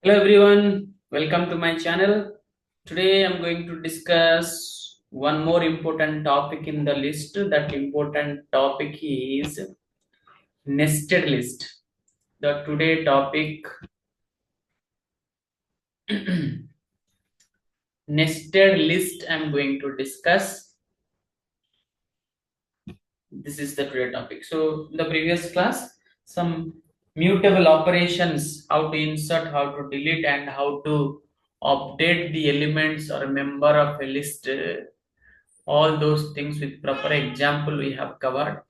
Hello everyone, welcome to my channel. Today I'm going to discuss one more important topic in the list. That important topic is nested list. The today topic nested list I'm going to discuss. This is the today topic. So in the previous class, some mutable operations, how to insert, how to delete, and how to update the elements or member of a list. All those things with proper example we have covered.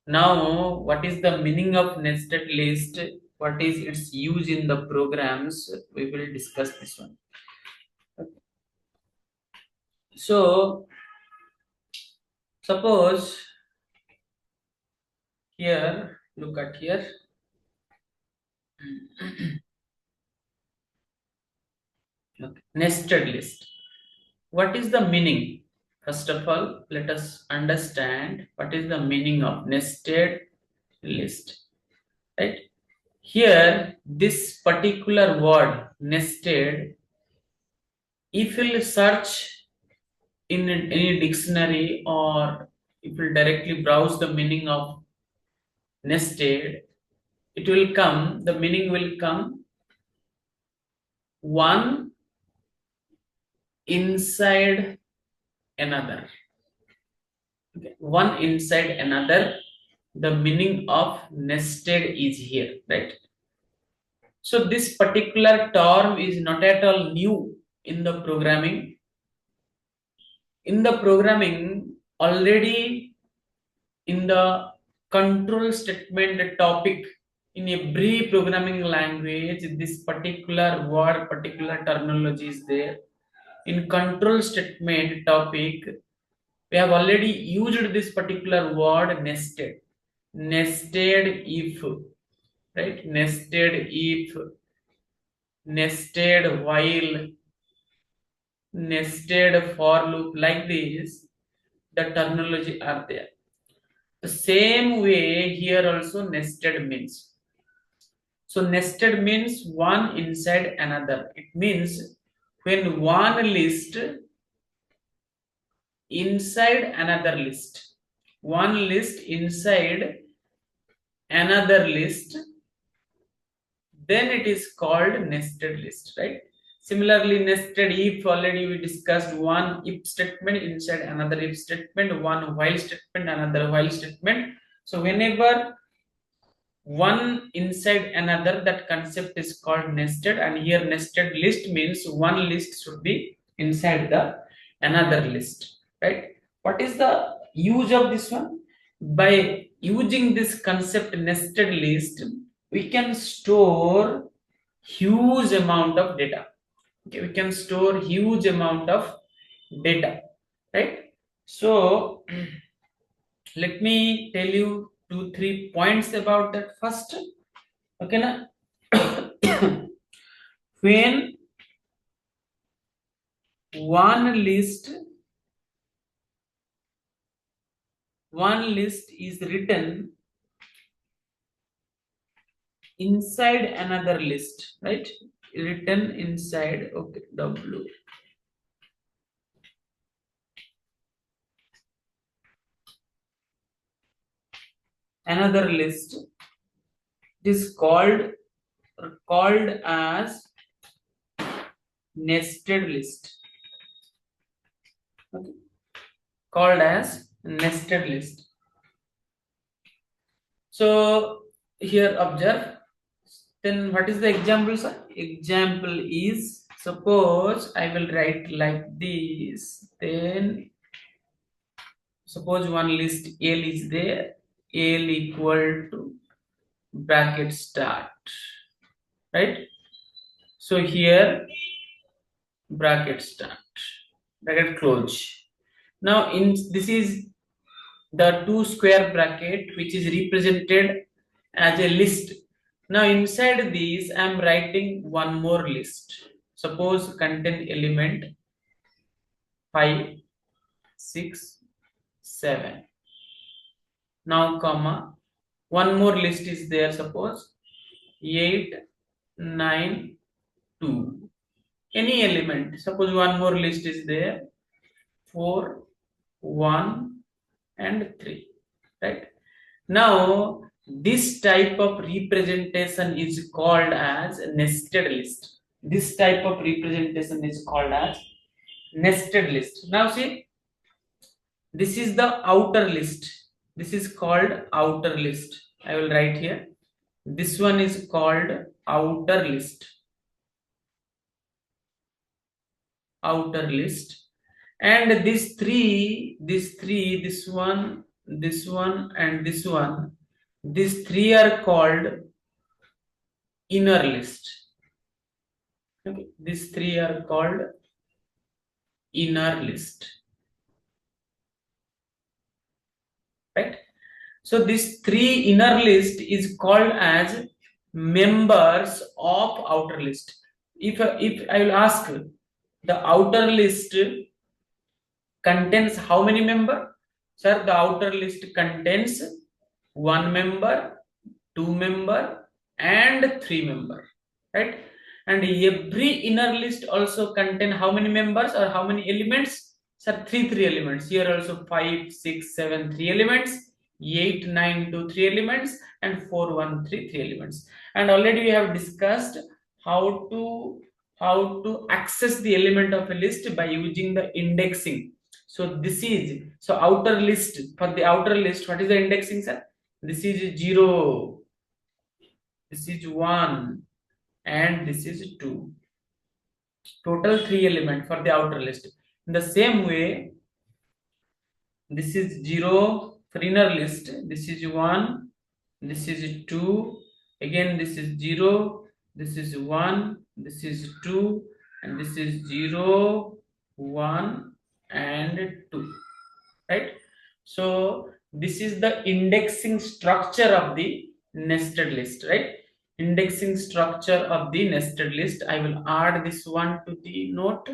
Now, what is the meaning of nested list? What is its use in the programs? We will discuss this one. So, suppose here, look at here. Okay. Nested list. What is the meaning? First of all, let us understand what is the meaning of nested list. Right? Here, this particular word nested, if you'll search in any dictionary or if you directly browse the meaning of nested, it will come, the meaning will come one inside another. Okay. One inside another, the meaning of nested is here, right? So this particular term is not at all new in the programming. In the programming, already in the control statement topic in every programming language, this particular word, particular terminology is there. In control statement topic, we have already used this particular word nested. Nested if, right? Nested if, nested while, nested for loop, like this, the terminology are there. The same way here also nested means. So nested means one inside another. It means when one list inside another list, one list inside another list, then it is called nested list, right? Similarly, nested if, already we discussed one if statement inside another if statement, one while statement, another while statement. So whenever one inside another, that concept is called nested, and here nested list means one list should be inside the another list, right? What is the use of this one? By using this concept nested list, we can store huge amount of data. Okay, we can store huge amount of data, right? So let me tell you 2 3 points about that first. Okay, na? When one list is written inside another list, right? Written inside, okay, w another list, it is called as nested list. Okay, called as nested list. So here observe. Then what is the example, sir? Example is, suppose I will write like this. Then suppose one list L is there. L equal to bracket start. Right? So here bracket start. Bracket close. Now in this is the two square bracket which is represented as a list. Now inside this I am writing one more list. Suppose contain element 5, 6, 7. Now comma, one more list is there, suppose 8, 9, 2. Any element. Suppose one more list is there. 4, 1 and 3. Right? Now, this type of representation is called as nested list. This type of representation is called as nested list. Now see, this is the outer list. This is called outer list. I will write here. This one is called outer list. Outer list. And these three, this one, and this one, these three are called inner list. Okay. These three are called inner list. Right? So this three inner list is called as members of outer list. If I will ask, the outer list contains how many member? Sir, the outer list contains 1 member, 2 member and 3 member. Right? And every inner list also contain how many members or how many elements? Sir, 3 elements. Here also 5, 6, 7, 3 elements. 8, 9, 2, 3 elements, and 4, 1, 3, 3 elements. And already we have discussed how to access the element of a list by using the indexing. So this is, so outer list, for the outer list, what is the indexing, sir? This is 0, this is 1, and this is 2. Total 3 element for the outer list. In the same way, this is 0 for inner list, this is 1, this is 2, again this is 0, this is 1, this is 2, and this is 0, 1 and 2. Right? So this is the indexing structure of the nested list. Right? Indexing structure of the nested list. I will add this one to the note.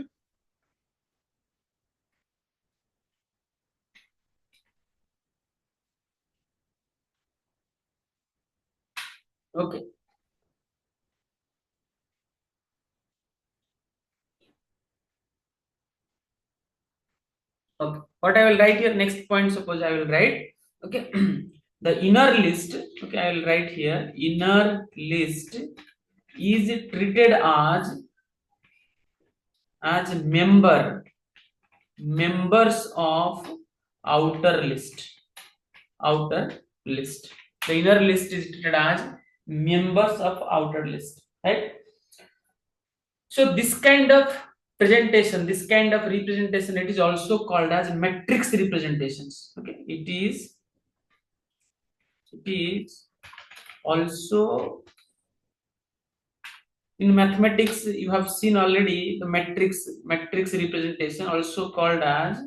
Okay. Okay. What I will write here, next point, suppose I will write, okay, the inner list, okay, I will write here, inner list is treated as members of outer list. Outer list. The inner list is treated as members of outer list. Right? So this kind of presentation, this kind of representation, it is also called as matrix representations. Okay, it is also, in mathematics you have seen already the matrix representation, also called as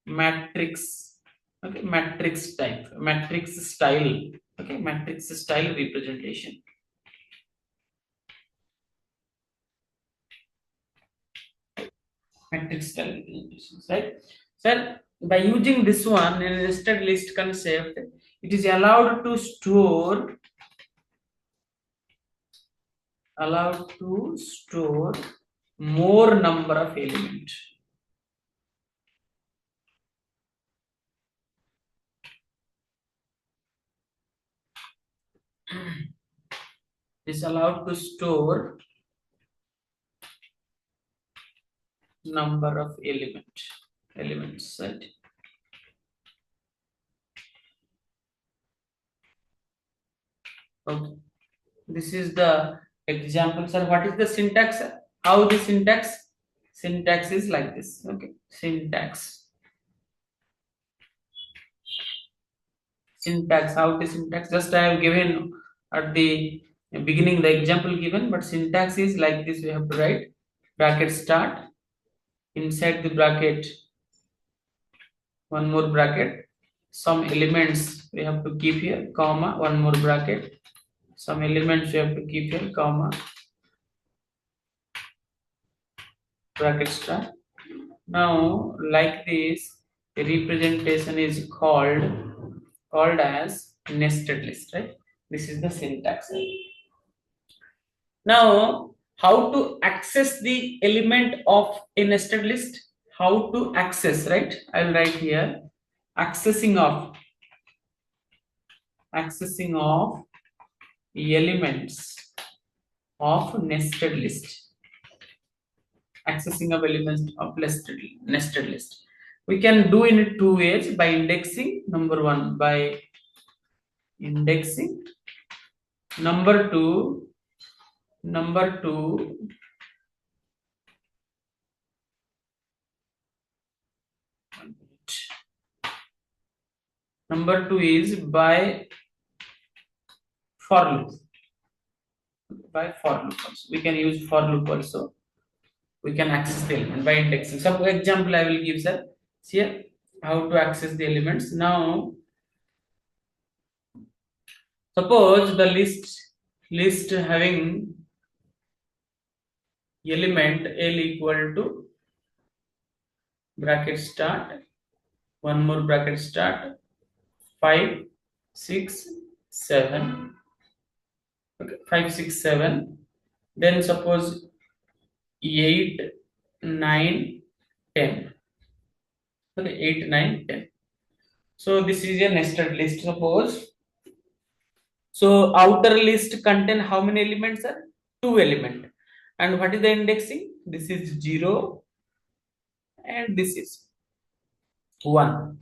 matrix. Okay, matrix type, matrix style. Okay, matrix style representation. Matrix style representations, right? Sir, by using this one in nested list concept, it is allowed to store more number of elements. Is allowed to store number of elements, right? Okay, this is the example, sir. What is the syntax, sir? How the syntax is like this. Okay, syntax, how the syntax, just I have given at the beginning the example given, but syntax is like this. We have to write bracket start, inside the bracket one more bracket, some elements we have to keep here, comma, one more bracket, some elements we have to keep here, comma, bracket start. Now like this, the representation is called as nested list, right? This is the syntax. Now how to access the element of a nested list. How to access, right? I'll write here accessing of elements of nested list. Accessing of elements of nested list. We can do in two ways: by indexing. Number one, by indexing. Number two, number two is by for loop. By for loop also. We can use for loop also. We can access the element by indexing. So, for example, I will give, sir. Here, how to access the elements. Now, suppose the list having element L equal to bracket start, one more bracket start, 5, 6, 7. Okay, 5, 6, 7. Then suppose 8, 9, 10. Okay, 8, 9, 10. So this is a nested list. Suppose. So outer list contain how many elements, sir? 2 element. And what is the indexing? This is 0 and this is 1.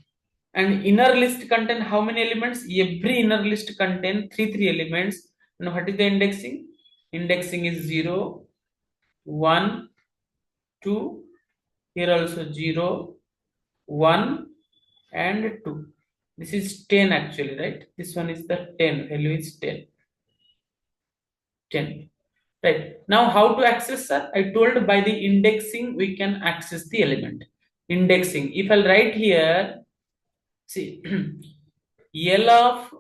And inner list contain how many elements? Every inner list contain 3 elements. And what is the indexing? Indexing is 0, 1, 2. Here also 0, 1 and 2. This is 10 actually, right? This one is the 10. Value is 10. 10. Right. Now how to access, sir? I told by the indexing we can access the element. Indexing. If I'll write here, see, L of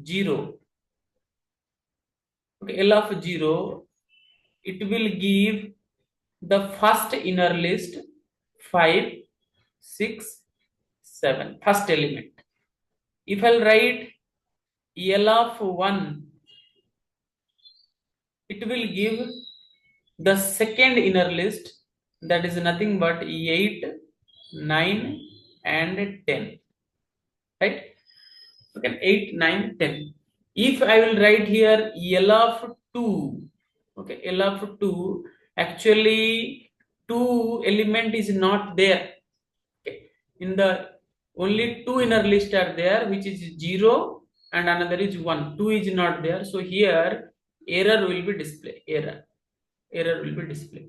0. Okay, L of 0, it will give the first inner list 5, 6, 7. First element. If I'll write L of 1, it will give the second inner list, that is nothing but 8, 9 and 10. Right? Okay, 8, 9, 10. If I will write here L of 2, okay, L of 2, actually 2 element is not there. Okay. In the only 2 inner list are there, which is 0 and another is 1. 2 is not there. So here error will be displayed. Error will be displayed.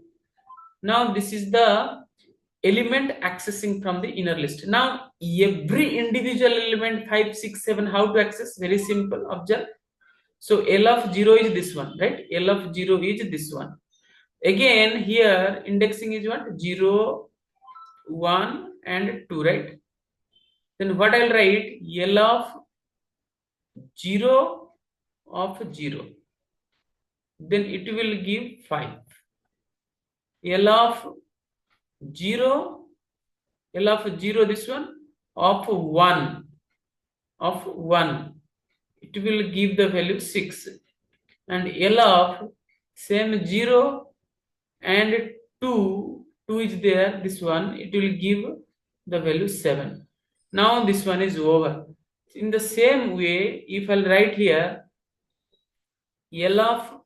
Now this is the element accessing from the inner list. Now every individual element 5, 6, 7, how to access? Very simple. Observe. So L of 0 is this one, right? L of 0 is this one. Again here indexing is what? 0, 1 and 2, right? Then what I'll write? L of 0 of 0. Then it will give 5. L of 0, L of 0, this one, of 1, it will give the value 6. And L of same 0 and 2 is there, this one, it will give the value 7. Now this one is over. In the same way, if I'll write here L of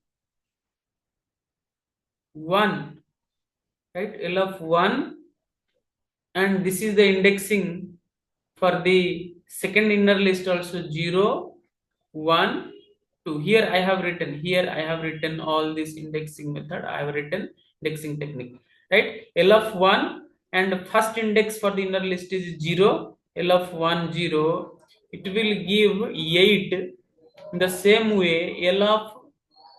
1, right? L of 1, and this is the indexing for the second inner list also 0, 1, 2. Here I have written all this indexing method. I have written indexing technique, right? L of 1 and first index for the inner list is 0. L of 1, 0. It will give 8. In the same way, L of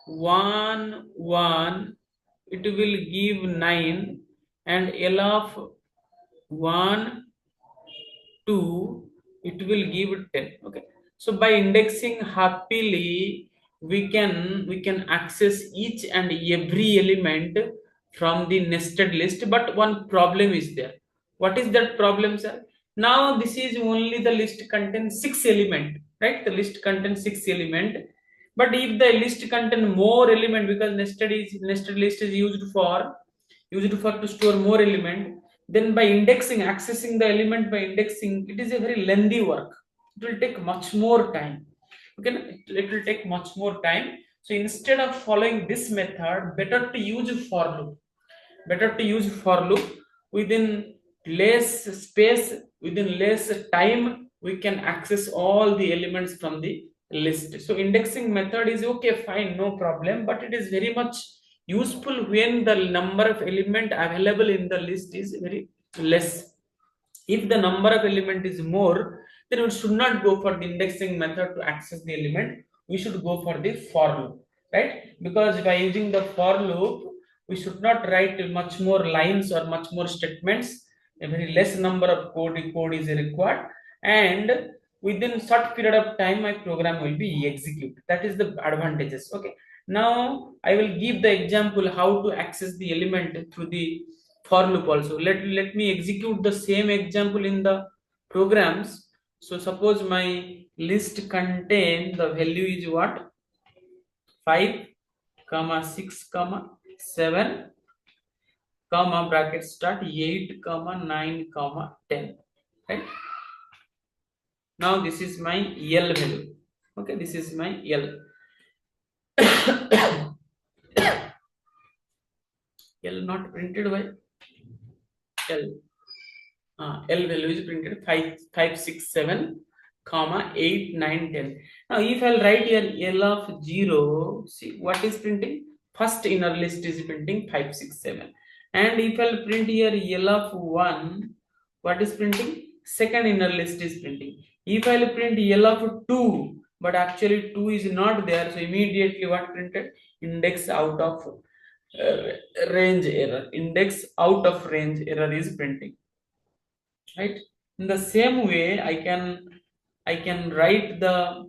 1, 1, it will give 9, and L of 1, 2, it will give 10. Okay. So by indexing happily, we can access each and every element from the nested list. But one problem is there. What is that problem, sir? Now this is only the list contains 6 element, right? The list contains 6 element. But if the list contain more element, because nested list is used for to store more element, then by indexing, accessing the element by indexing, it is a very lengthy work. It will take much more time. Okay, it will take much more time. So instead of following this method, better to use for loop. Within less space, within less time, we can access all the elements from the list. So indexing method is okay, fine, no problem, but it is very much useful when the number of element available in the list is very less. If the number of element is more, then we should not go for the indexing method to access the element. We should go for the for loop, right? Because by using the for loop, we should not write much more lines or much more statements. A very less number of code is required, and within short period of time, my program will be executed. That is the advantages. Okay. Now I will give the example how to access the element through the for loop also. Let me execute the same example in the programs. So suppose my list contain the value is what, 5 comma 6 comma 7 comma bracket start 8 comma 9 comma 10, right? Now this is my L value. Okay, this is my L. L not printed by L. L value is printed 5, 6, 7, comma 8, 9, 10. Now if I'll write here L of 0, see what is printing? First inner list is printing 5, 6, 7. And if I'll print here L of 1, what is printing? Second inner list is printing. If I'll print L of 2, but actually 2 is not there, so immediately what printed? Index out of range error. Index out of range error is printing. Right, in the same way I can write the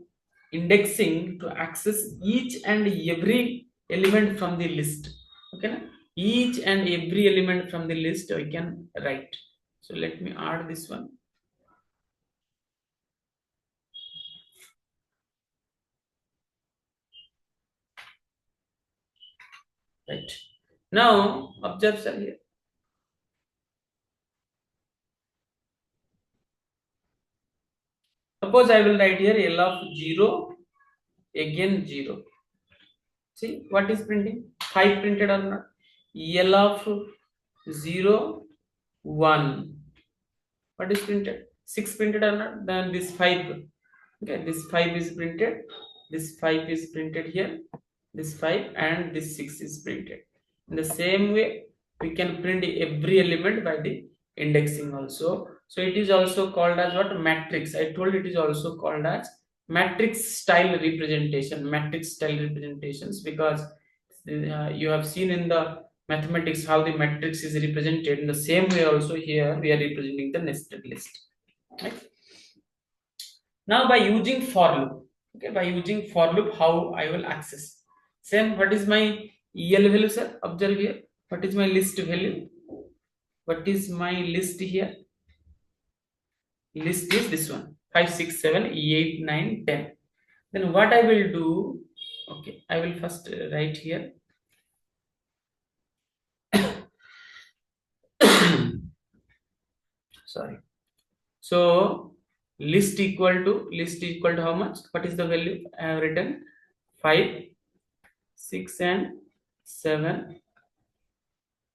indexing to access each and every element from the list. Okay, each and every element from the list I can write. So let me add this one. Right, now observe sir here. Suppose I will write here L of 0, again 0. See what is printing? 5 printed or not? L of 0, 1. What is printed? 6 printed or not? Then this 5. Okay, this 5 is printed. This 5 is printed here. This 5 and this 6 is printed. In the same way, we can print every element by the indexing also. So it is also called as what? Matrix. I told it is also called as matrix style representation. Matrix style representations, because you have seen in the mathematics how the matrix is represented. In the same way also here we are representing the nested list. Right? Now by using for loop, okay, by using for loop, how I will access? Same, what is my EL value, sir? Observe here. What is my list value? What is my list here? List is this one: 5, 6, 7, 8, 9, 10. Then what I will do? Okay, I will first write here. Sorry. So list equal to how much? What is the value? I have written 5, 6 and 7,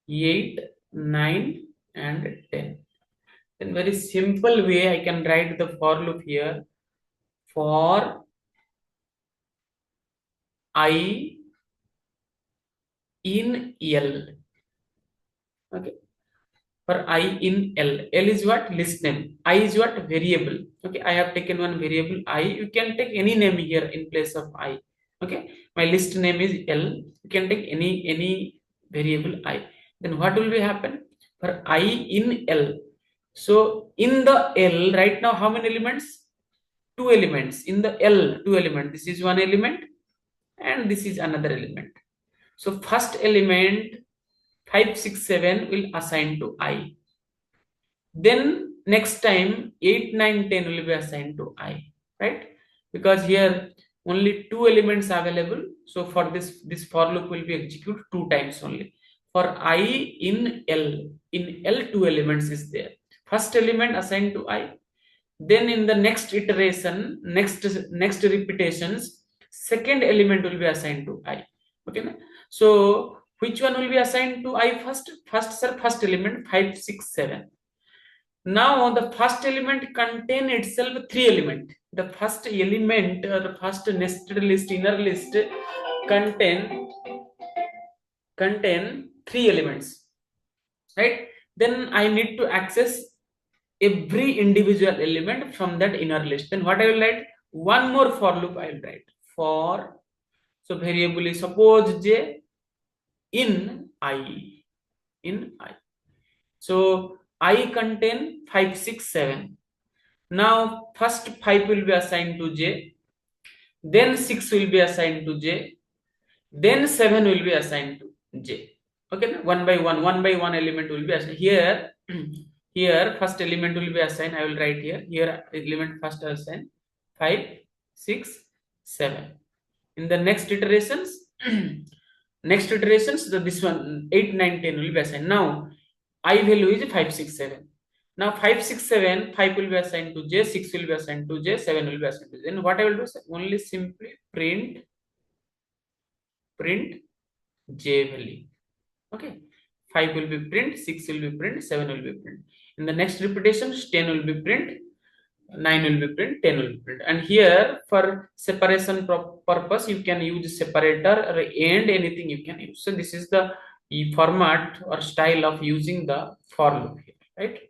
8, 9 and 10. In very simple way I can write the for loop here. For I in L. Okay. For I in L. L is what? List name. I is what? Variable. Okay. I have taken one variable I. You can take any name here in place of I. Okay. My list name is L. You can take any variable I. Then what will be happen? For I in L. So in the L right now, how many elements? 2 elements. In the L, 2 elements. This is one element and this is another element. So first element 5, 6, 7 will assign to I. Then next time 8, 9, 10 will be assigned to I. Right? Because here only two elements available. So for this for loop will be executed two times only. For I in L two elements is there. First element assigned to I, then in the next iteration, next repetitions, second element will be assigned to I. Okay na? So which one will be assigned to I first? First sir, first element 5 6 7. Now the first element contain itself three element. The first element, the first nested list, inner list contain three elements, right? Then I need to access every individual element from that inner list. Then what I will write? One more for loop I will write. For, so variable is suppose j in I, in I. So I contain 5 6 7. Now first 5 will be assigned to j, then 6 will be assigned to j, then 7 will be assigned to j. Okay, one by one element will be assigned here. Here first element will be assigned, I will write here element first assigned 5 6 7. In the next iterations this one 8 9 10 will be assigned. Now I value is 5 6 7. Now 5 6 7, 5 will be assigned to j, 6 will be assigned to j, 7 will be assigned to j. Then what I will do is only simply print j value. Okay, 5 will be print, 6 will be print, 7 will be print. In the next repetition 10 will be print, 9 will be print, 10 will be print. And here for separation purpose you can use separator or and anything you can use. So this is the format or style of using the for loop here, right?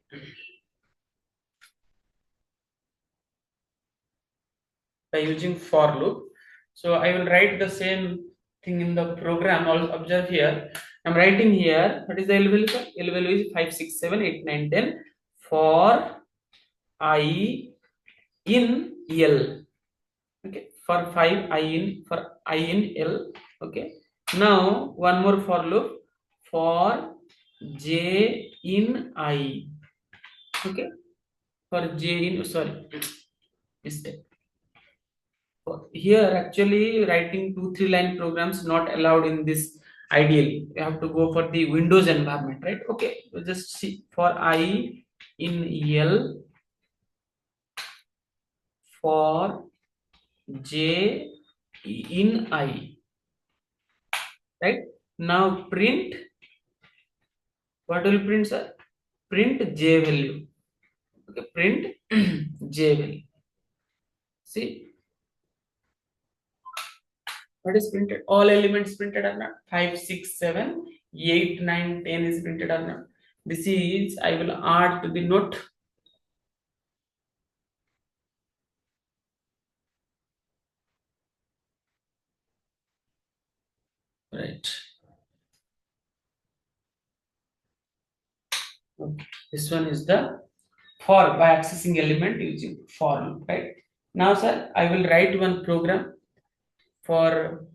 By using for loop. So I will write the same thing in the program. Also observe here. I'm writing here. What is the L value? L value is 5, 6, 7, 8, 9, 10 for I in L. Okay. For 5 I in L. Okay. Now one more for loop for J in I. Okay. For J in, sorry, mistake. Here actually writing 2-3 line programs not allowed in this. Ideally you have to go for the Windows environment, right? Okay, so just see for I in L, for J in I, right? Now print, what will print, sir? Print J value. Okay, print J value. See what is printed? All elements printed or not? 5 6 7 8 9 10 is printed or not? This is, I will add to the note. Right. Okay. This one is the for, by accessing element using for loop, right? Now sir, I will write one program for,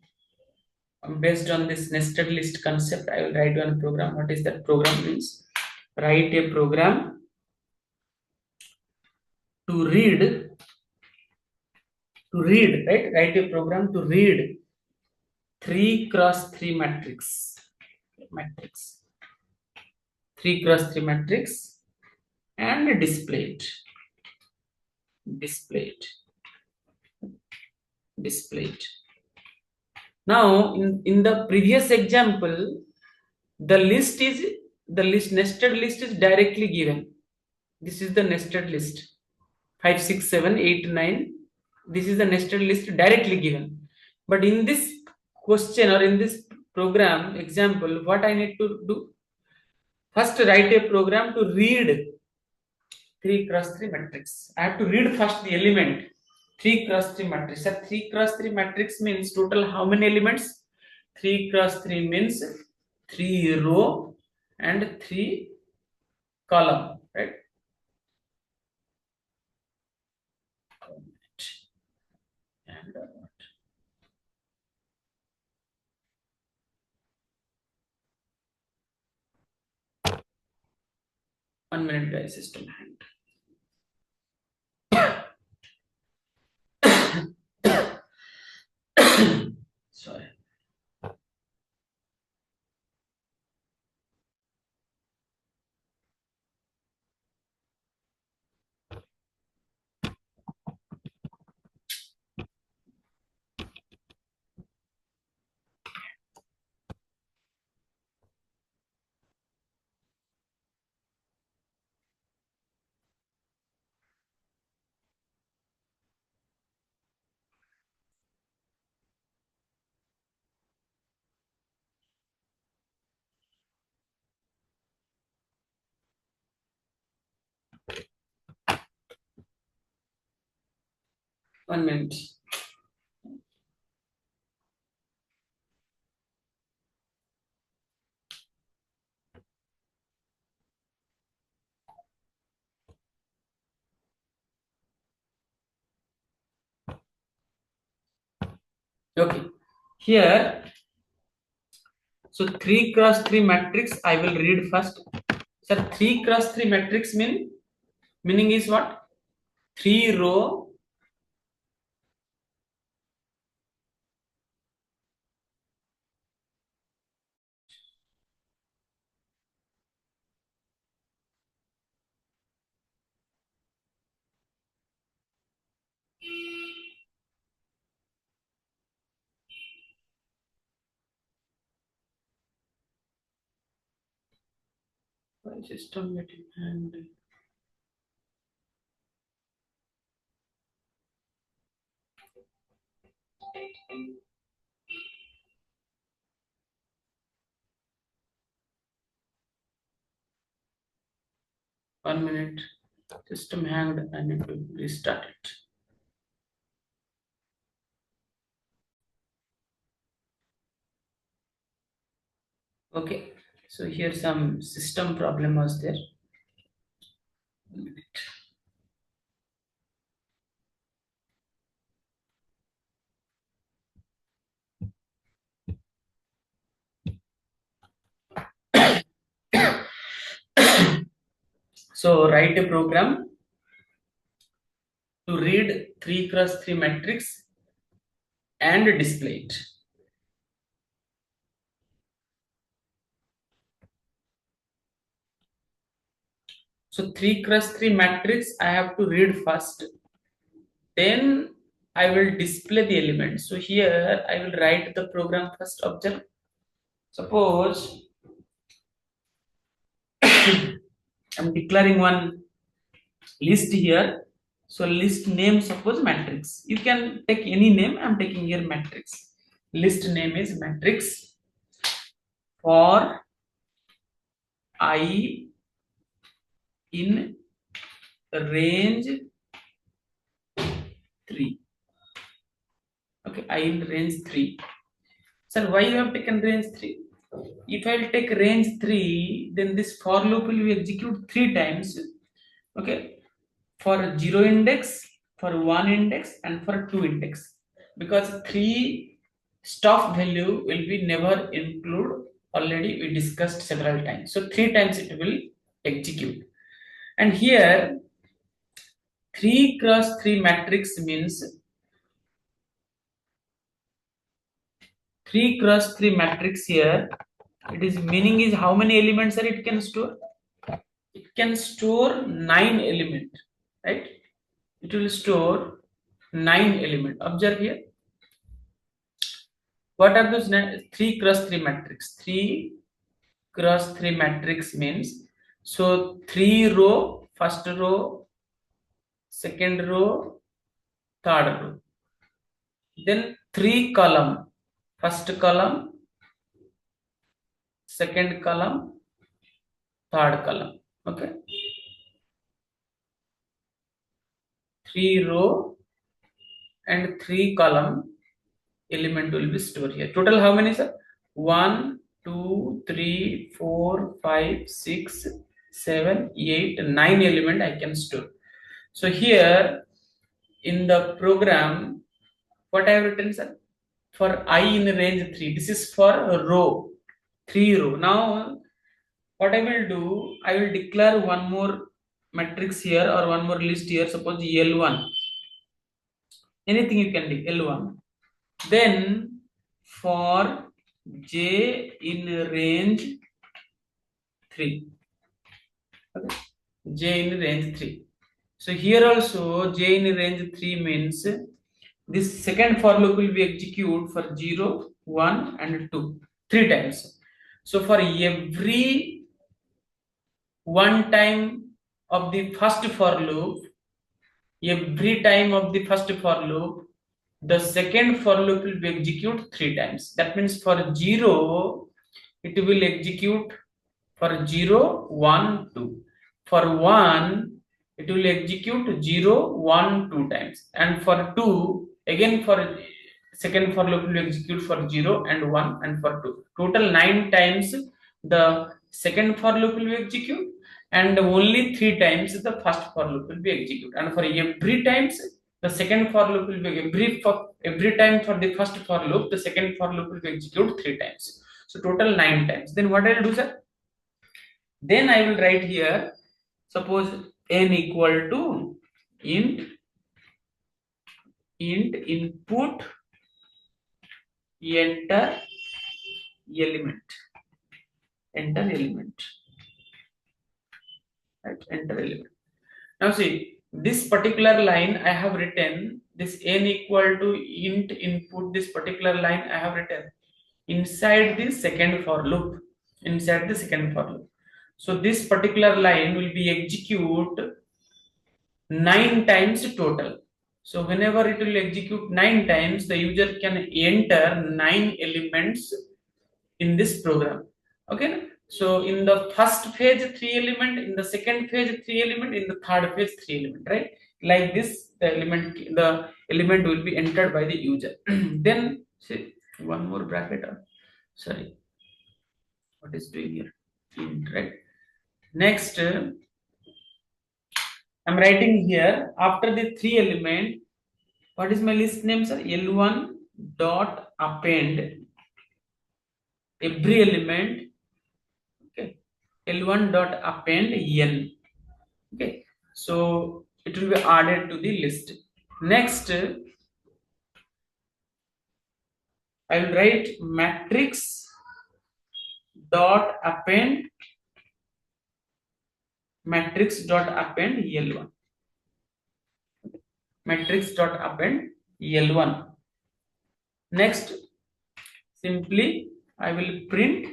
based on this nested list concept. I will write one program. What is that program means? Write a program to read, right? Write a program to read 3 cross 3 matrix 3 cross 3 matrix and display it. Now in the previous example, the nested list is directly given. This is the nested list 5 6 7 8 9. This is the nested list directly given. But in this question or in this program example, what I need to do? First write a program to read 3 cross 3 matrix. I have to read first the element 3 cross 3 matrix. So 3 cross 3 matrix means total how many elements? 3 cross 3 means 3 row and 3 column, right? And 1 minute guys, system hang. 1 minute. Okay. Here, so 3 cross 3 matrix, I will read first. Sir, 3 cross 3 matrix meaning is what? 3 row system getting and 1 minute. System hanged. I need to restart it. Okay. So here some system problem was there. 1 minute. So write a program to read 3 cross 3 matrix and display it. So 3 cross 3 matrix I have to read first. Then I will display the elements. So here I will write the program first. Observe. Suppose I'm declaring one list here. So list name, suppose matrix. You can take any name. I'm taking here matrix. List name is matrix for I in range 3. Okay, I in range 3. Sir, why you have taken range 3? If I will take range 3, then this for loop will be execute 3 times. Okay, for 0 index, for 1 index, and for 2 index. Because 3 stop value will be never include. Already we discussed several times. So 3 times it will execute. And here 3 cross 3 matrix means 3 cross 3 matrix here. It is meaning is how many elements are it can store? It can store 9 element, right? It will store 9 element. Observe here. What are those 3 cross 3 matrix? 3 cross 3 matrix means so 3 row, first row, second row, third row. Then 3 column, first column, second column, third column. Okay. 3 row and 3 column element will be stored here. Total how many, sir? 1, 2, 3, 4, 5, 6, 7, 8, 9 element I can store. So here in the program, what I have written, sir? For I in range 3. This is for row, 3 row. Now what I will do, I will declare one more matrix here or one more list here. Suppose L1. Anything you can do, L1. Then for J in range 3. Okay. J in range 3. So here also J in range 3 means this second for loop will be executed for 0, 1 and 2. 3 times. So for every one time of the first for loop, every time of the first for loop, the second for loop will be executed 3 times. That means for 0, it will execute for 0, 1, 2. For 1, it will execute 0, 1, 2 times, and for 2 again, for second for loop will execute for 0 and 1, and for 2 total 9 times the second for loop will be execute, and only 3 times the first for loop will be execute, and for every times the second for loop will be every time for the first for loop the second for loop will be execute 3 times, so total 9 times. Then what I'll do, sir? Then I will write here, suppose n equal to int input enter element, right? Enter element. Now see, this particular line I have written, this n equal to int input, this particular line I have written inside the second for loop, so this particular line will be execute 9 times total. So whenever it will execute 9 times, the user can enter 9 elements in this program. Okay. So in the first phase 3 element, in the second phase 3 element, in the third phase 3 element, right? Like this, the element will be entered by the user. Then see, one more bracket. Sorry, what is doing here? Int, right? Next, I'm writing here after the 3 element. What is my list name, sir? L1 dot append every element. Okay. L1 dot append n. Okay. So it will be added to the list. Next, I will write matrix dot append L1. Matrix dot append L1. Next, simply I will print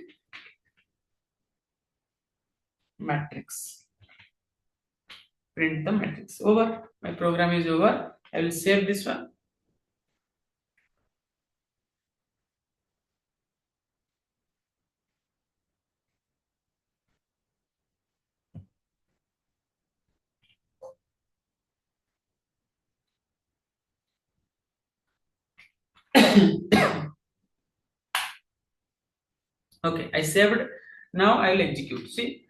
matrix. Print the matrix. Over. My program is over. I will save this one. Okay, I saved. Now I will execute. See,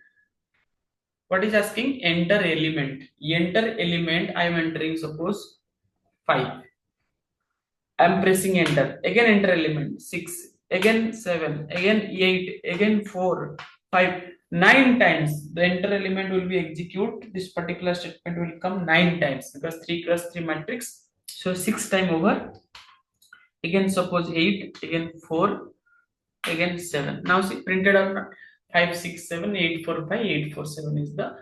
what is asking? Enter element. Enter element. I am entering, suppose 5. I am pressing enter. Again enter element 6. Again 7. Again 8. Again 4. 5. 9 times the enter element will be execute. This particular statement will come 9 times because 3 cross 3 matrix. So 6 time over. Again suppose 8. Again 4. Again 7. Now see, printed out 5 6 7 8 4 5 8 4 7 is the.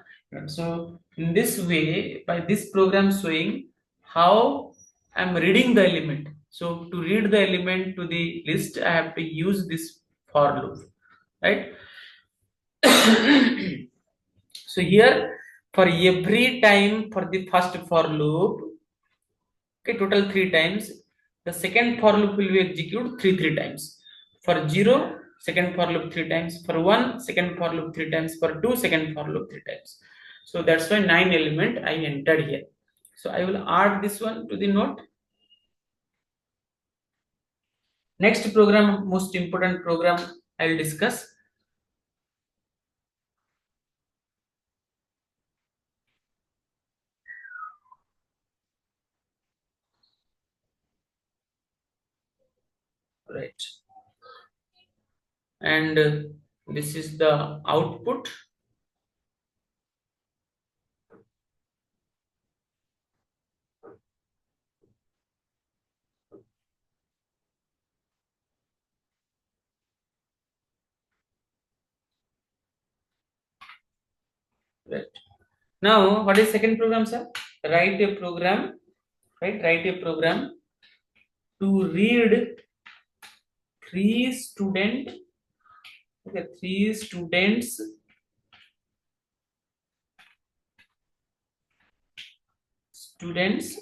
So in this way, by this program showing how I'm reading the element. So to read the element to the list, I have to use this for loop, right? So here, for every time for the first for loop, okay, total 3 times, the second for loop will be execute 3 times. For 0, second for loop 3 times. For 1, second for loop 3 times. For 2, second for loop 3 times. So that's why 9 element I entered here. So I will add this one to the note. Next program, most important program I will discuss. Right. And this is the output. Right. Now, what is second program, sir? Write a program, right? Write a program to read 3 student, okay, 3 students students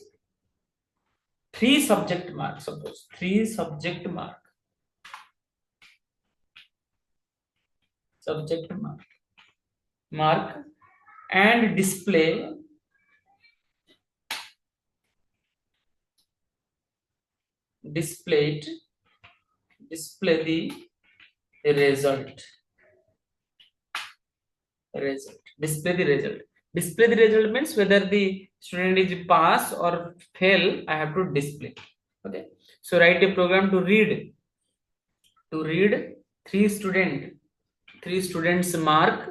3 subject mark, suppose 3 subject mark mark and display display the result. Display the result. Display the result means whether the student is pass or fail, I have to display. Okay, so write a program to read three students mark,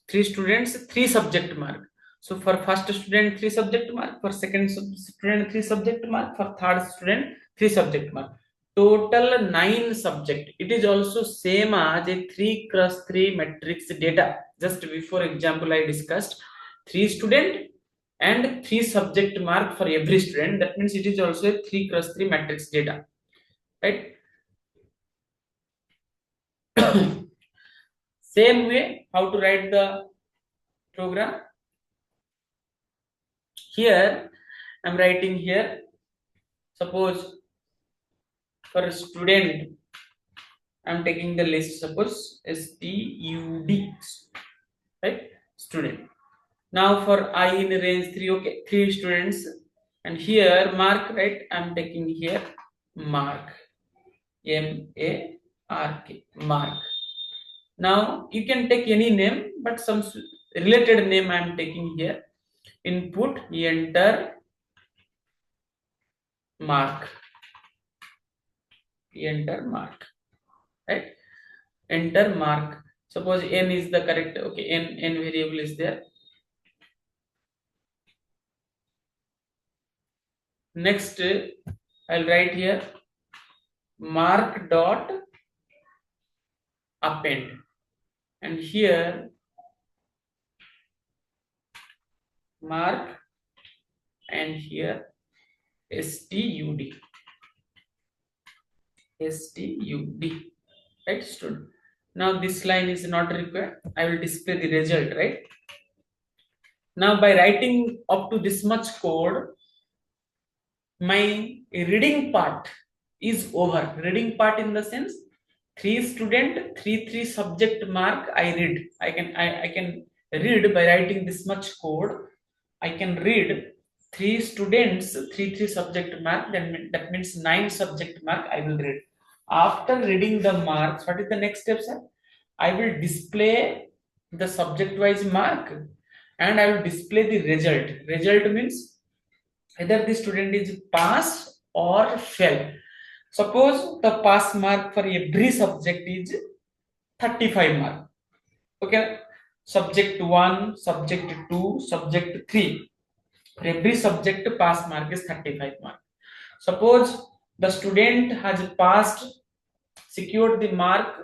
three subject mark. So for first student 3 subject mark, for second student 3 subject mark, for third student 3 subject mark, total 9 subject. It is also same as a 3 cross 3 matrix data. Just before example I discussed 3 student and 3 subject mark for every student. That means it is also a 3 cross 3 matrix data, right? Same way, how to write the program? Here I'm writing here, suppose for a student I'm taking the list, suppose STUD, right? Student. Now for I in range 3, okay, 3 students, and here mark, right? I'm taking here mark, MARK, mark. Now you can take any name, but some related name I am taking here. Input, enter mark, right? Enter mark. Suppose n is the correct, okay, n variable is there. Next I'll write here mark dot append, and here mark, and here STUD, right, student. Now this line is not required, I will display the result, right? Now by writing up to this much code, my reading part is over. Reading part in the sense 3 student 3 subject mark I read. I can read by writing this much code. I can read 3 students 3 subject mark, then that means 9 subject mark I will read. After reading the marks, what is the next step, sir? I will display the subject wise mark, and I will display the result. Result means whether the student is pass or fail. Suppose the pass mark for every subject is 35 mark. Okay, subject 1, subject 2, subject 3. For every subject pass mark is 35 mark. Suppose the student has passed, secured the mark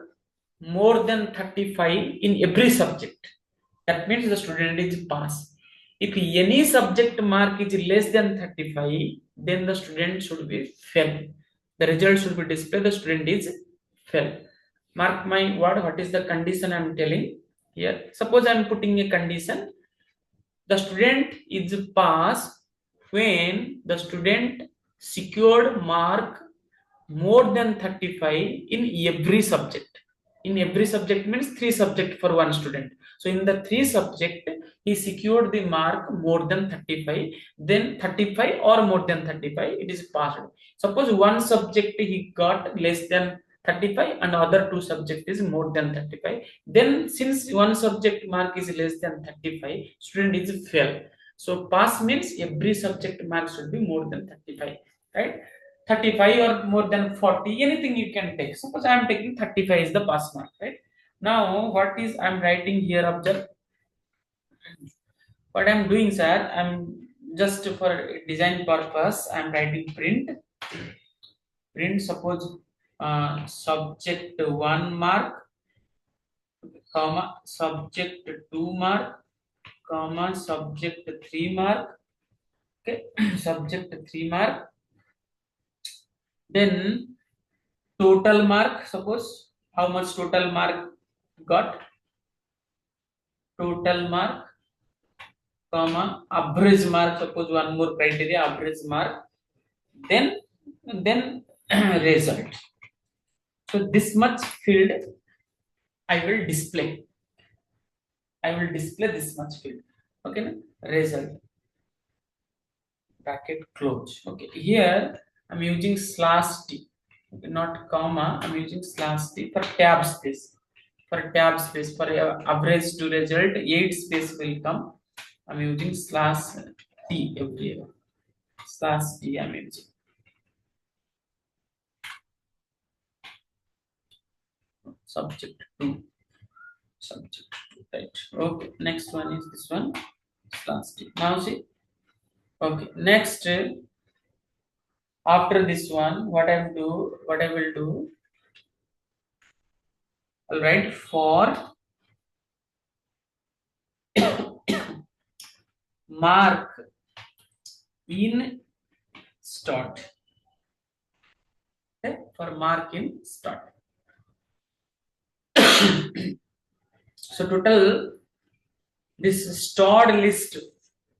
more than 35 in every subject, that means the student is pass. If any subject mark is less than 35, then the student should be fail. The result should be displayed, the student is fail. Mark my word, what is the condition I am telling here? Suppose I am putting a condition, the student is pass when the student secured mark more than 35 in every subject. In every subject means 3 subject for one student. So in the 3 subject he secured the mark more than 35, then 35 or more than 35, it is passed. Suppose one subject he got less than 35 and other 2 subject is more than 35, then since one subject mark is less than 35, student is fail. So pass means every subject mark should be more than 35, right? 35 or more than 40, anything you can take. Suppose I am taking 35 is the pass mark, right? Now what is I am writing here, observe what I am doing, sir. I'm just for design purpose I am writing print. Suppose subject 1 mark, comma subject 2 mark, comma subject 3 mark. Okay, subject 3 mark, then total mark. Suppose how much total mark got, total mark, comma average mark. Suppose one more criteria, average mark, then result. So this much field I will display. This much field. Okay, result, bracket close. Okay, here I'm using slash t, okay, not comma. I'm using slash t for tab space. For tab space, for average to result, 8 space will come. I'm using slash t everywhere. Slash t I'm using. Subject 2. Subject 2. Right. Okay. Next one is this one. Slash t. Now see. Okay. Next, after this one, what I will do. All right. For mark in start. Okay. For mark in start. So total this stored list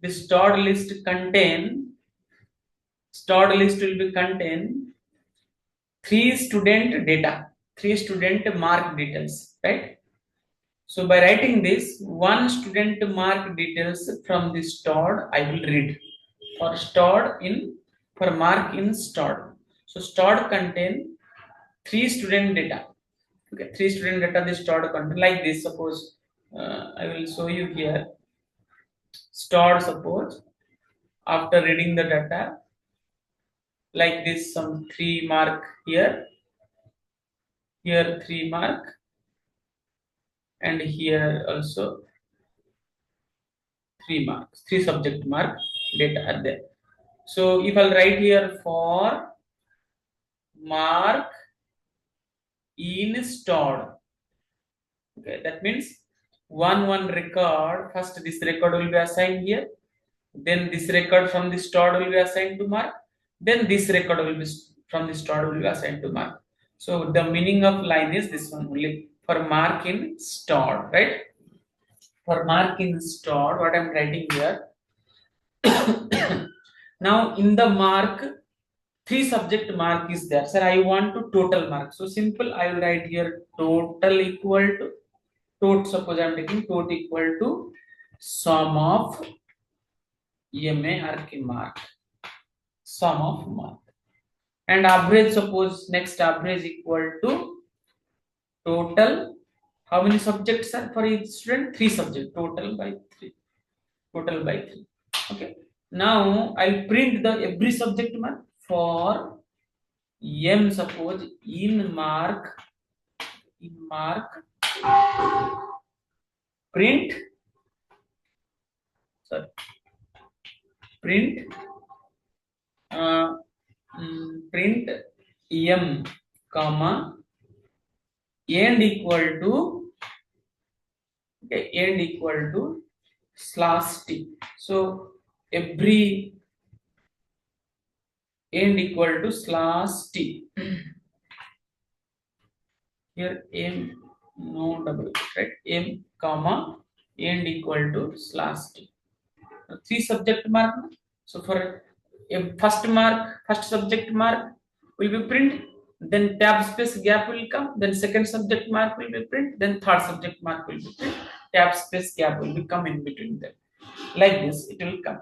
stored list will be contain three student mark details, right? So by writing this, one student mark details from the stored I will read for mark in stored. So stored contain three student data. Okay, three student data the stored content like this. Suppose I will show you here. Stored, suppose after reading the data like this, some 3 mark here 3 mark, and here also 3 marks, 3 subject mark data are there. So if I'll write here for mark in stored, okay, that means one record, first this record will be assigned here, then this record from the stored will be assigned to mark, then this record will be from the stored will be assigned to mark. So the meaning of line is this one only, for mark in stored, right? For mark in stored, what I'm writing here. Now in the mark, 3 subject mark is there. Sir, I want to total mark. So simple, I will write here total equal to suppose I'm taking total equal to sum of MA or K mark. Sum of mark. And average, suppose next average equal to total. How many subjects are for each student? 3 subjects. Total by 3. Total by 3. Okay. Now I'll print the every subject mark for M. Suppose in mark print. Sorry. Print. Print M, comma and equal to, okay, and equal to slash t. So every and equal to slash t. Here m no double, right? M comma and equal to slash t. 3 subject mark. So for first subject mark will be print, then tab space gap will come, then second subject mark will be print, then third subject mark will be print, tab space gap will be come in between them. Like this it will come.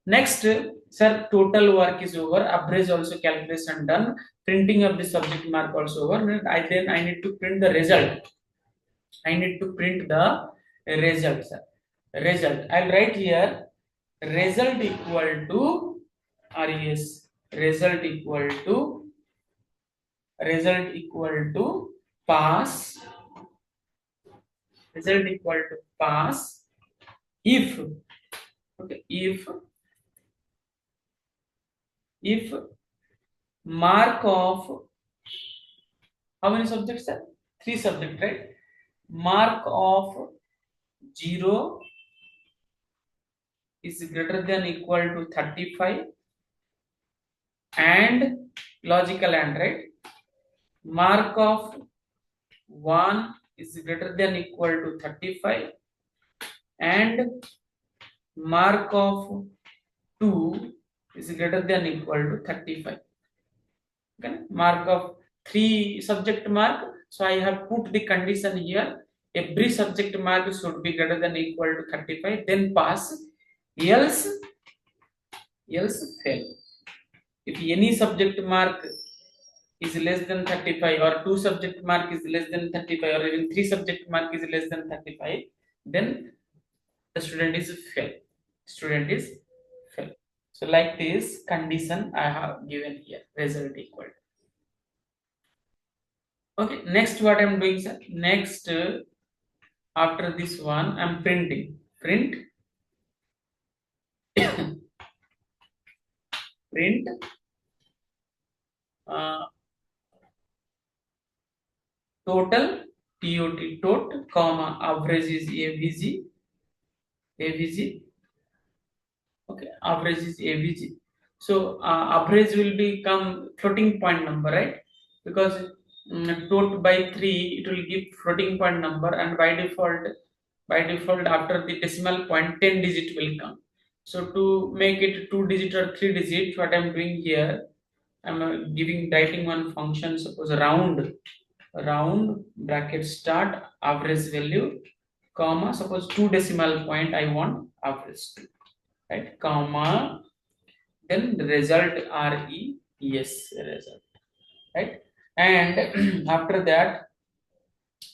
Next, sir, total work is over, average also calculation done, printing of the subject mark also over, and then I need to print the result. Sir. Result. I'll write here result equal to RES. Result equal to pass. Result equal to pass if, okay, if mark of, how many subjects are? 3 subjects, right? Mark of 0 is greater than equal to 35 and logical and, right? Mark of 1 is greater than equal to 35 and mark of 2 is greater than equal to 35. Okay? Mark of 3 subject mark. So I have put the condition here. Every subject mark should be greater than equal to 35. Then pass. Else fail. If any subject mark is less than 35, or 2 subject mark is less than 35, or even 3 subject mark is less than 35, then the student is fail. Student is fail. So like this condition I have given here, result equal. Okay, next what I'm doing, sir? Next, after this one, I'm printing. Print, print, uh, total, tot, comma, average is AVG, okay, average is AVG. So average will become floating point number, right? Because tot by 3, it will give floating point number, and by default after the decimal point 10 digit will come. So to make it 2 digit or 3 digit, what I'm doing here, I'm writing one function, suppose round bracket start average value, comma, suppose 2 decimal point I want average to, right, comma, then the result result, right? And after that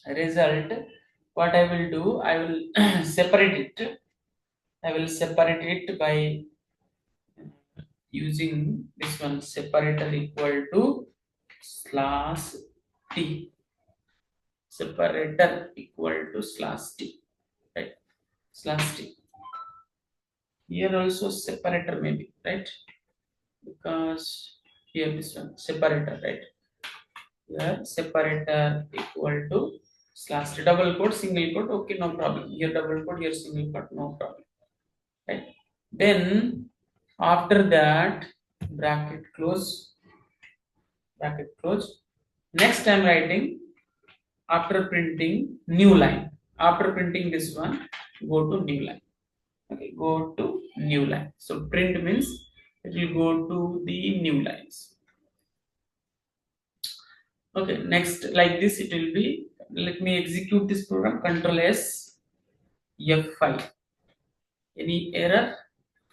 result, what I will do, I will separate it by using this one, separator equal to slash t, separator equal to slash t, right, slash t. Here also separator maybe, right, because here this one separator, right, here separator equal to slash t, double quote, single quote, okay, no problem. Here double quote, here single quote, no problem, right? Then after that, bracket close, bracket close. Next I'm writing, after printing, new line. After printing this one, go to new line. Okay, go to new line. So print means it will go to the new lines. Okay, next like this it will be. Let me execute this program. Control S, F5. Any error?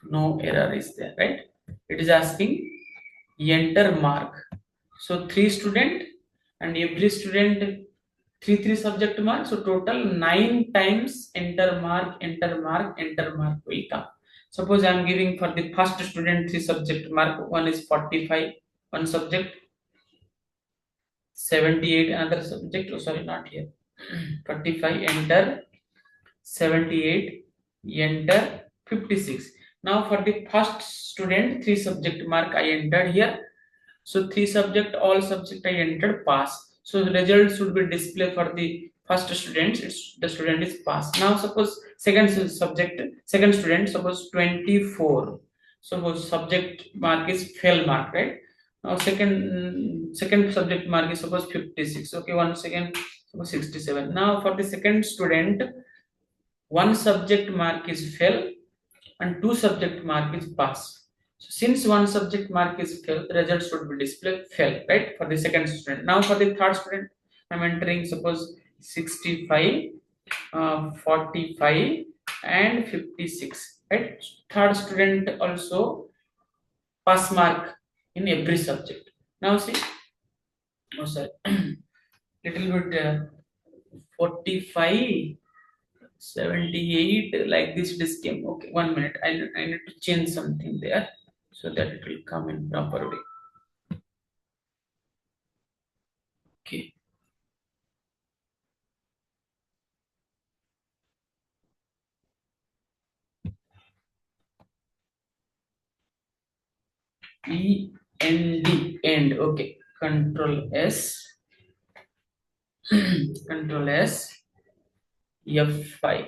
No error is there, right? It is asking enter mark. So 3 student, and every student 3 subject mark. So total 9 times enter mark, enter mark, enter mark will come. Suppose I am giving for the first student 3 subject mark. One is 45, one subject 78, another subject. Oh, sorry, not here. 45 enter, 78 enter, 56. Now for the first student 3 subject mark I entered here. So 3 subject, all subject I entered pass. So the result should be displayed for the first student. The student is pass. Now suppose second student, suppose 24. Suppose subject mark is fail mark, right? Now second subject mark is suppose 56. Okay, one second, suppose 67. Now for the second student, one subject mark is fail and 2 subject mark is pass. So since one subject mark is fail, the result should be displayed fail, right, for the second student. Now for the third student, I'm entering suppose 65, 45 and 56, right? Third student also pass mark in every subject. Now see, oh sorry, little bit 45, 78, like this disk came. Okay, 1 minute. I need to change something there so that it will come in proper way. Okay. end. Okay. Control S. Control S. F5.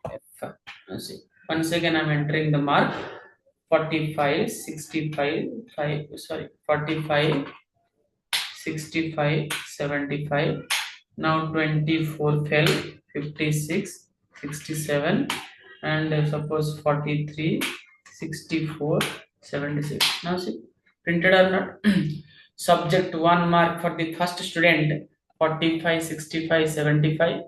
F5. Now see. Once again, I'm entering the mark. 45, 65, 45, 65, 75. Now 24 fell, 56, 67, and suppose 43, 64, 76. Now see, printed or not? Subject 1 mark for the first student, 45, 65, 75.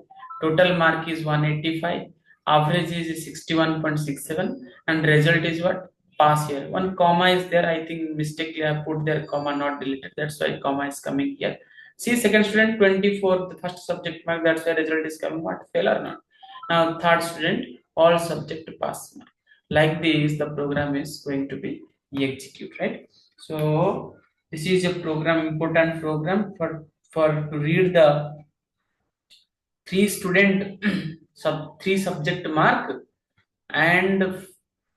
Total mark is 185. average is 61.67, and result is what? Pass here. One comma is there. I think mistakenly I put there comma not deleted. That's why comma is coming here. See, second student 24, the first subject mark. That's why result is coming. What? Fail or not? Now third student, all subject pass mark. Like this, the program is going to be execute, right? So this is a program, important program for to read the three student three subject mark, and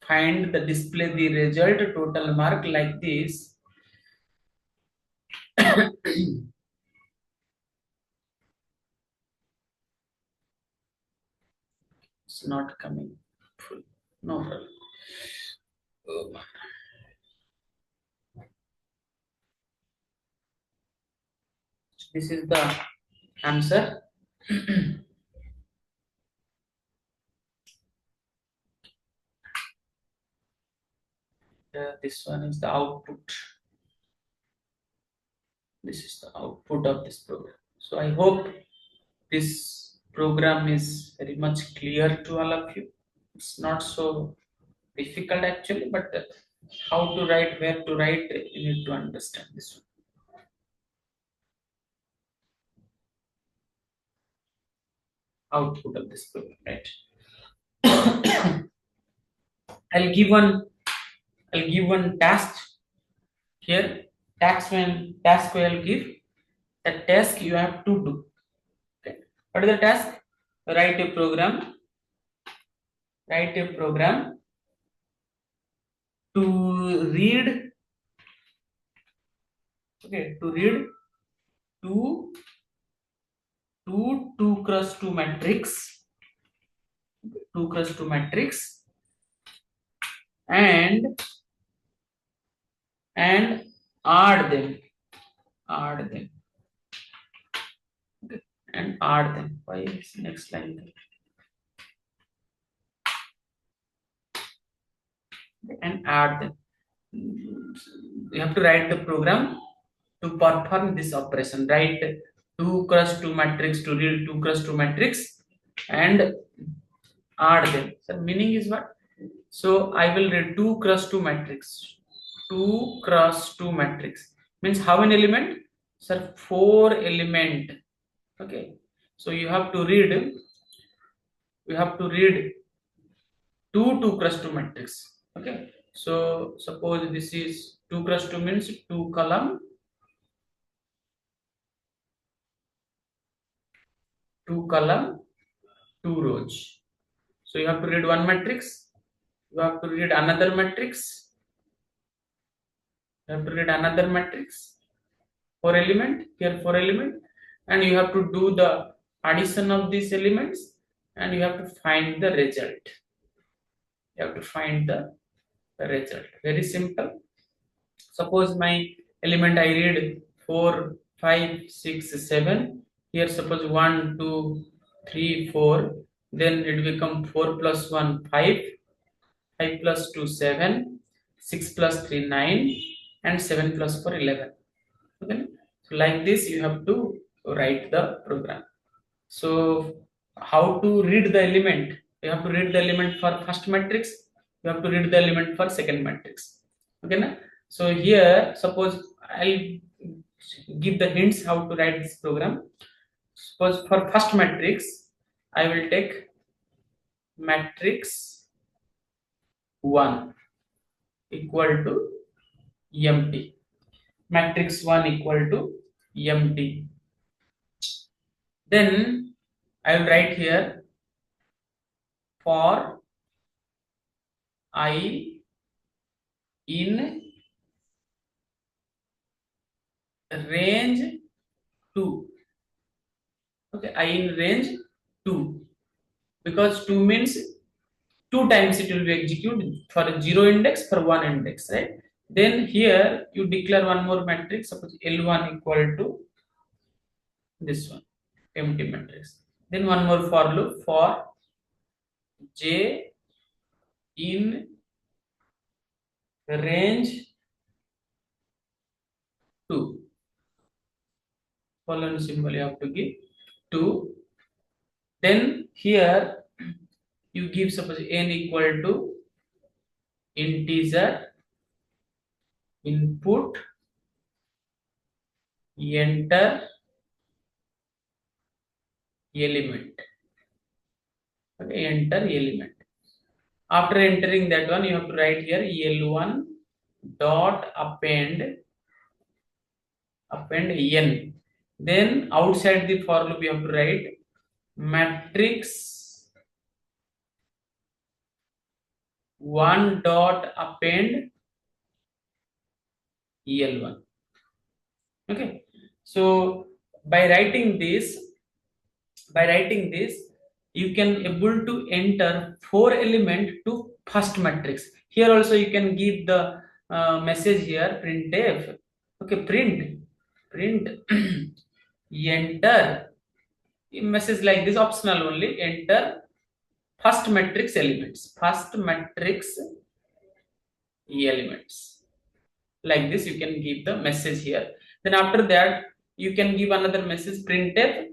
find the display the result total mark like this. It's not coming full. No problem. Oh, this is the answer. This one is the output. This is the output of this program. So I hope this program is very much clear to all of you. It's not so difficult actually, but how to write, where to write, you need to understand this one. Output of this program, right? I'll give one task here. Task I'll give. The task you have to do. Okay. What is the task? Write a program. Write a program to read. Okay, to read two 2 cross 2 matrix. 2 cross 2 matrix, and add them. Add them. Okay. And add them. Why is next line? And add them. You have to write the program to perform this operation. Write 2 cross 2 matrix to read 2 cross 2 matrix and add them. So meaning is what? So I will read 2 cross 2 matrix. 2 cross 2 matrix means how many element? Sir, 4 element. Okay. So you have to read. You have to read 2 cross 2 matrix. Okay. So suppose this is 2 cross 2 means 2 column, 2 column, 2 rows. So you have to read one matrix. You have to read another matrix. You have to read another matrix. 4 element here, 4 element, and you have to do the addition of these elements, and you have to find the result. You have to find the result. Very simple. Suppose my element I read 4, 5, 6, 7. Here suppose 1, 2, 3, 4. Then it become 4 plus 1, 5. 5 plus 2, 7. 6 plus 3, 9. And 7 plus 4, 11. Okay. So like this you have to write the program. So how to read the element? You have to read the element for first matrix. You have to read the element for second matrix. Okay, na? So here, suppose I'll give the hints how to write this program. Suppose for first matrix, I will take matrix 1 equal to empty. Matrix 1 equal to empty. Then I will write here for I in range 2. Okay, I in range 2, because 2 means 2 times it will be executed for a 0 index, for 1 index, right? Then here you declare one more matrix, suppose L1 equal to this one, empty matrix. Then one more for loop for J in range 2. Following symbol you have to give 2. Then here you give suppose n equal to integer input enter element. Okay, enter element. After entering that one, you have to write here L1 dot append n. Then outside the for loop you have to write matrix 1 dot append L1. Okay, so by writing this, you can able to enter 4 element to first matrix. Here also you can give the message here printf. Okay, print enter message like this, optional only, enter first matrix elements, like this you can give the message here. Then after that you can give another message printf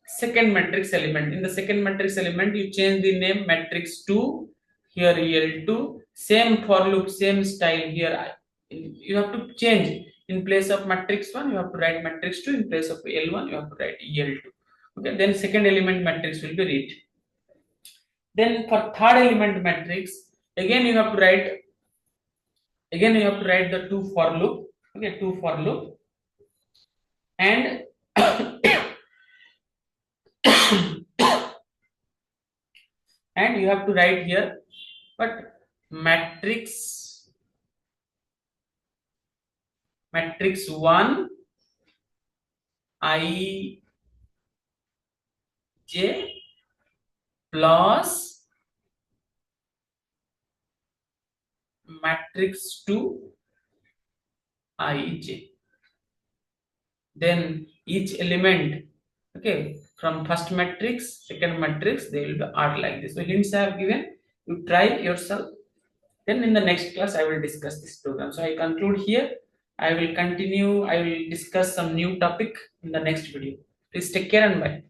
second matrix element. In the second matrix element you change the name matrix 2, here L2, same for loop, same style here. You have to change, in place of matrix 1 you have to write matrix 2, in place of L1 you have to write L2. Okay, then second element matrix will be read. Then for third element matrix, again you have to write the 2 for loop. Okay, 2 for loop, and and you have to write here but matrix 1 I j plus matrix 2 ij. Then each element, okay, from first matrix, second matrix, they will be ordered like this. So hints I have given, you try yourself. Then in the next class I will discuss this program. So I conclude here. I will continue, I will discuss some new topic in the next video. Please take care and bye.